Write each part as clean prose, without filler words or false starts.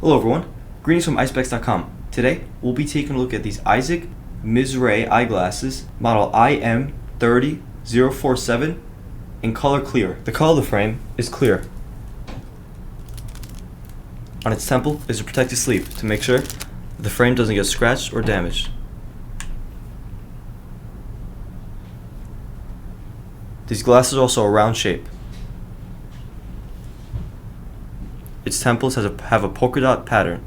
Hello everyone, greetings from Eyespecs.com. Today, we'll be taking a look at these Mizrahi eyeglasses, model IM30047 in color clear. The color of the frame is clear. On its temple is a protective sleeve to make sure that the frame doesn't get scratched or damaged. These glasses are also a round shape. Its temples have a polka dot pattern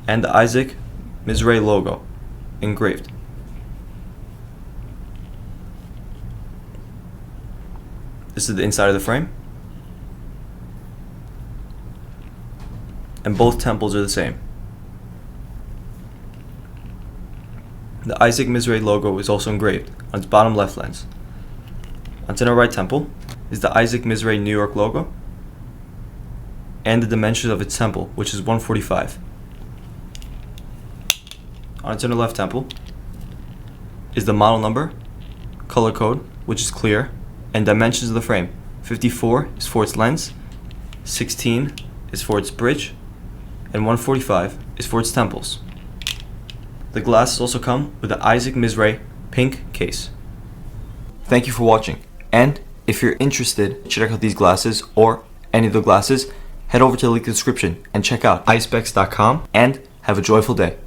and the Mizrahi logo engraved. This is the inside of the frame, and both temples are the same. The Mizrahi logo is also engraved on its bottom left lens. On its inner right temple is the Mizrahi New York logo and the dimensions of its temple, which is 145. On its inner left temple is the model number, color code, which is clear, and dimensions of the frame. 54 is for its lens, 16 is for its bridge, and 145 is for its temples. The glasses also come with the Mizrahi pink case. Thank you for watching, and if you're interested to check out these glasses or any of the glasses, head over to the link in the description and check out eyespecs.com and have a joyful day.